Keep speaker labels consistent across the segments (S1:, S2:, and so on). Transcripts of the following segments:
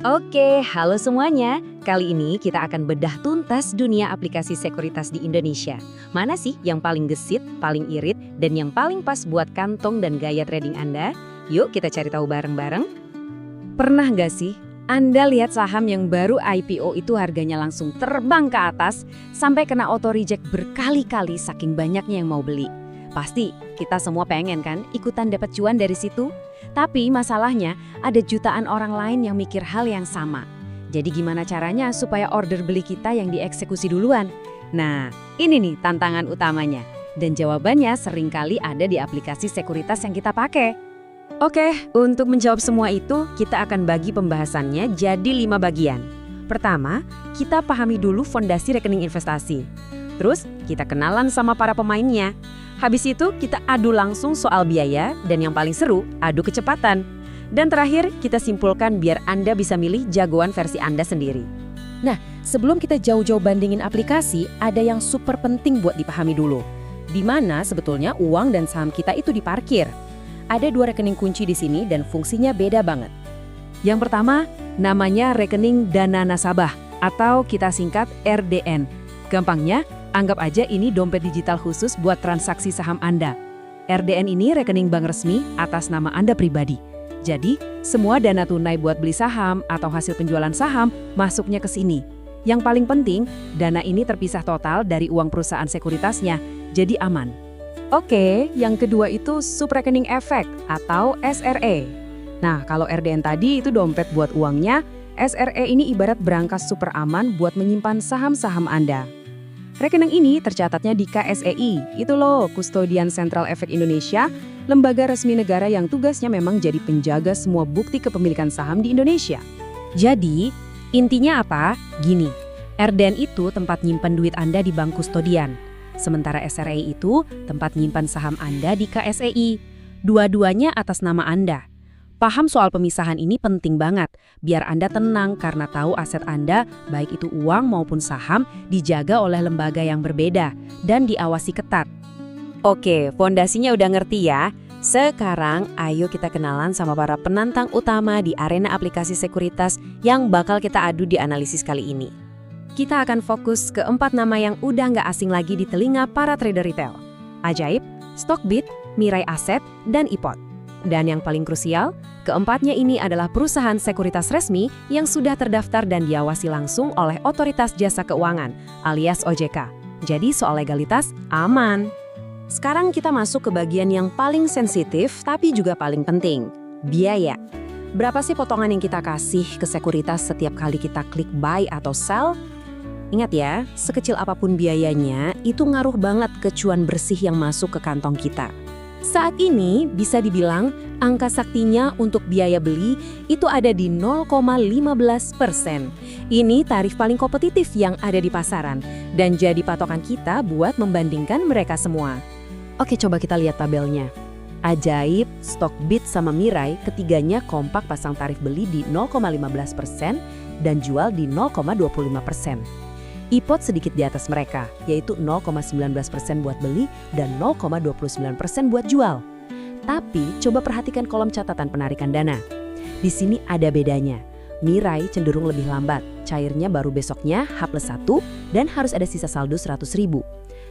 S1: Oke, halo semuanya. Kali ini kita akan bedah tuntas dunia aplikasi sekuritas di Indonesia. Mana sih yang paling gesit, paling irit, dan yang paling pas buat kantong dan gaya trading Anda? Yuk kita cari tahu bareng-bareng. Pernah nggak sih Anda lihat saham yang baru IPO itu harganya langsung terbang ke atas sampai kena auto reject berkali-kali saking banyaknya yang mau beli? Pasti kita semua pengen kan ikutan dapat cuan dari situ? Tapi masalahnya ada jutaan orang lain yang mikir hal yang sama. Jadi gimana caranya supaya order beli kita yang dieksekusi duluan? Nah, ini nih tantangan utamanya. Dan jawabannya seringkali ada di aplikasi sekuritas yang kita pakai. Oke, untuk menjawab semua itu, kita akan bagi pembahasannya jadi 5 bagian. Pertama, kita pahami dulu fondasi rekening investasi. Terus, kita kenalan sama para pemainnya. Habis itu, kita adu langsung soal biaya, dan yang paling seru, adu kecepatan. Dan terakhir, kita simpulkan biar Anda bisa milih jagoan versi Anda sendiri.
S2: Nah, sebelum kita jauh-jauh bandingin aplikasi, ada yang super penting buat dipahami dulu. Di mana sebetulnya uang dan saham kita itu diparkir. Ada 2 rekening kunci di sini dan fungsinya beda banget.
S1: Yang pertama, namanya rekening dana nasabah, atau kita singkat RDN. Gampangnya, anggap aja ini dompet digital khusus buat transaksi saham Anda. RDN ini rekening bank resmi atas nama Anda pribadi. Jadi, semua dana tunai buat beli saham atau hasil penjualan saham masuknya ke sini. Yang paling penting, dana ini terpisah total dari uang perusahaan sekuritasnya, jadi aman. Oke, yang kedua itu subrekening efek atau SRE. Nah, kalau RDN tadi itu dompet buat uangnya, SRE ini ibarat berangkas super aman buat menyimpan saham-saham Anda. Rekening ini tercatatnya di KSEI, itu loh, Kustodian Sentral Efek Indonesia, lembaga resmi negara yang tugasnya memang jadi penjaga semua bukti kepemilikan saham di Indonesia. Jadi, intinya apa? Gini, RDN itu tempat nyimpan duit Anda di bank kustodian. Sementara SREI itu tempat nyimpan saham Anda di KSEI. Dua-duanya atas nama Anda. Paham soal pemisahan ini penting banget, biar Anda tenang karena tahu aset Anda, baik itu uang maupun saham, dijaga oleh lembaga yang berbeda dan diawasi ketat. Oke, fondasinya udah ngerti ya? Sekarang ayo kita kenalan sama para penantang utama di arena aplikasi sekuritas yang bakal kita adu di analisis kali ini. Kita akan fokus ke 4 nama yang udah nggak asing lagi di telinga para trader retail. Ajaib, Stockbit, Mirai Asset, dan IPOT. Dan yang paling krusial, keempatnya ini adalah perusahaan sekuritas resmi yang sudah terdaftar dan diawasi langsung oleh Otoritas Jasa Keuangan alias OJK. Jadi soal legalitas aman. Sekarang kita masuk ke bagian yang paling sensitif tapi juga paling penting, biaya. Berapa sih potongan yang kita kasih ke sekuritas setiap kali kita klik buy atau sell? Ingat ya, sekecil apapun biayanya, itu ngaruh banget ke cuan bersih yang masuk ke kantong kita. Saat ini bisa dibilang angka saktinya untuk biaya beli itu ada di 0,15%. Ini tarif paling kompetitif yang ada di pasaran dan jadi patokan kita buat membandingkan mereka semua. Oke, coba kita lihat tabelnya. Ajaib, Stockbit sama Mirai ketiganya kompak pasang tarif beli di 0,15% dan jual di 0,25%. IPOT sedikit di atas mereka, yaitu 0,19% buat beli dan 0,29% buat jual. Tapi coba perhatikan kolom catatan penarikan dana. Di sini ada bedanya. Mirai cenderung lebih lambat, cairnya baru besoknya H+1 dan harus ada sisa saldo 100.000.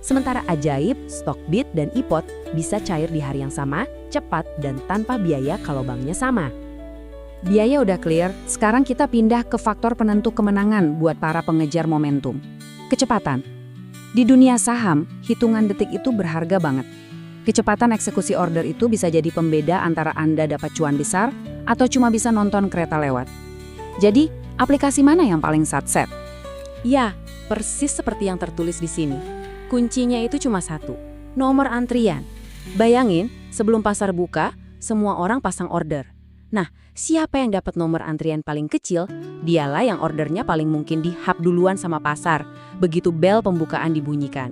S1: Sementara Ajaib, Stockbit, dan IPOT bisa cair di hari yang sama, cepat, dan tanpa biaya kalau banknya sama. Biaya udah clear, sekarang kita pindah ke faktor penentu kemenangan buat para pengejar momentum. Kecepatan. Di dunia saham, hitungan detik itu berharga banget. Kecepatan eksekusi order itu bisa jadi pembeda antara Anda dapat cuan besar atau cuma bisa nonton kereta lewat. Jadi, aplikasi mana yang paling satset? Ya, persis seperti yang tertulis di sini. Kuncinya itu cuma satu, nomor antrian. Bayangin, sebelum pasar buka, semua orang pasang order. Nah, siapa yang dapat nomor antrian paling kecil, dialah yang ordernya paling mungkin dihap duluan sama pasar, begitu bel pembukaan dibunyikan.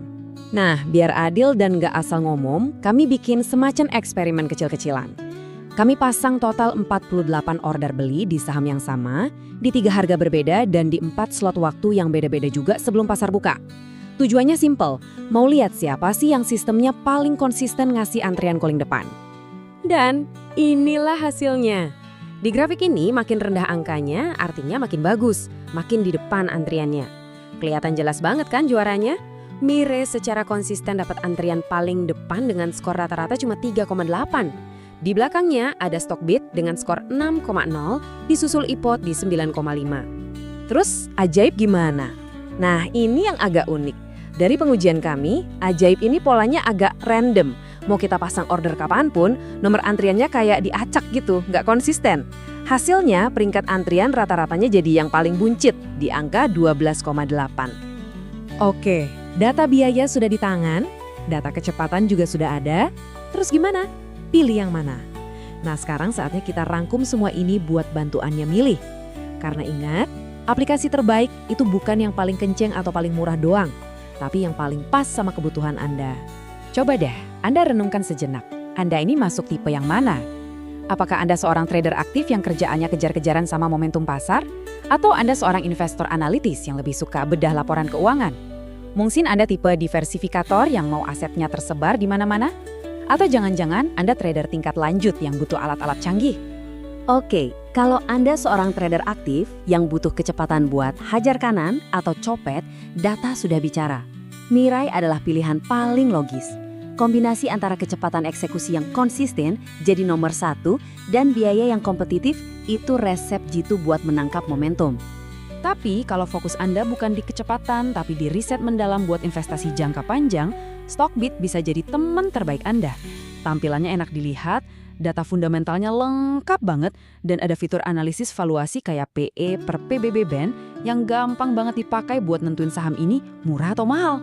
S1: Nah, biar adil dan gak asal ngomong, kami bikin semacam eksperimen kecil-kecilan. Kami pasang total 48 order beli di saham yang sama, di 3 harga berbeda dan di 4 slot waktu yang beda-beda juga sebelum pasar buka. Tujuannya simple, mau lihat siapa sih yang sistemnya paling konsisten ngasih antrian calling depan. Dan inilah hasilnya.
S2: Di grafik ini makin rendah angkanya artinya makin bagus, makin di depan antriannya. Kelihatan jelas banget kan juaranya? Mire secara konsisten dapat antrian paling depan dengan skor rata-rata cuma 3,8. Di belakangnya ada Stockbit dengan skor 6,0, disusul iPod di 9,5.
S1: Terus Ajaib gimana? Nah, ini yang agak unik. Dari pengujian kami, Ajaib ini polanya agak random. Mau kita pasang order kapanpun, nomor antriannya kayak diacak gitu, nggak konsisten. Hasilnya, peringkat antrian rata-ratanya jadi yang paling buncit, di angka 12,8. Oke, data biaya sudah di tangan, data kecepatan juga sudah ada. Terus gimana? Pilih yang mana? Nah, sekarang saatnya kita rangkum semua ini buat bantu Anda milih. Karena ingat, aplikasi terbaik itu bukan yang paling kenceng atau paling murah doang, tapi yang paling pas sama kebutuhan Anda. Coba deh, Anda renungkan sejenak. Anda ini masuk tipe yang mana? Apakah Anda seorang trader aktif yang kerjaannya kejar-kejaran sama momentum pasar? Atau Anda seorang investor analitis yang lebih suka bedah laporan keuangan? Mungkin Anda tipe diversifikator yang mau asetnya tersebar di mana-mana? Atau jangan-jangan Anda trader tingkat lanjut yang butuh alat-alat canggih? Oke, kalau Anda seorang trader aktif yang butuh kecepatan buat hajar kanan atau copet, data sudah bicara. Mirai adalah pilihan paling logis. Kombinasi antara kecepatan eksekusi yang konsisten jadi nomor 1 dan biaya yang kompetitif itu resep jitu buat menangkap momentum. Tapi kalau fokus Anda bukan di kecepatan tapi di riset mendalam buat investasi jangka panjang, Stockbit bisa jadi teman terbaik Anda. Tampilannya enak dilihat, data fundamentalnya lengkap banget, dan ada fitur analisis valuasi kayak PE per PBB Band yang gampang banget dipakai buat nentuin saham ini murah atau mahal.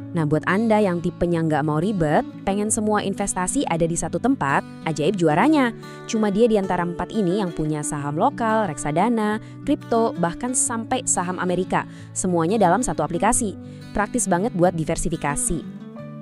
S2: Nah, buat Anda yang tipenya nggak mau ribet, pengen semua investasi ada di satu tempat, Ajaib juaranya. Cuma dia di antara 4 ini yang punya saham lokal, reksadana, kripto, bahkan sampai saham Amerika. Semuanya dalam satu aplikasi. Praktis banget buat diversifikasi.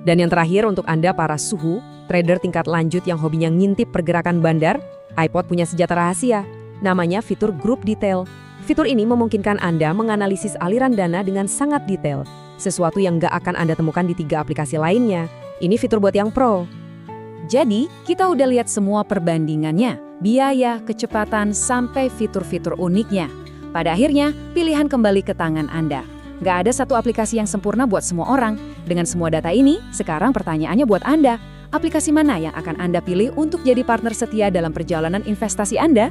S1: Dan yang terakhir untuk Anda para suhu, trader tingkat lanjut yang hobinya ngintip pergerakan bandar, iPod punya senjata rahasia. Namanya fitur Group Detail. Fitur ini memungkinkan Anda menganalisis aliran dana dengan sangat detail. Sesuatu yang nggak akan Anda temukan di 3 aplikasi lainnya. Ini fitur buat yang pro. Jadi, kita udah lihat semua perbandingannya. Biaya, kecepatan, sampai fitur-fitur uniknya. Pada akhirnya, pilihan kembali ke tangan Anda. Nggak ada satu aplikasi yang sempurna buat semua orang. Dengan semua data ini, sekarang pertanyaannya buat Anda. Aplikasi mana yang akan Anda pilih untuk jadi partner setia dalam perjalanan investasi Anda?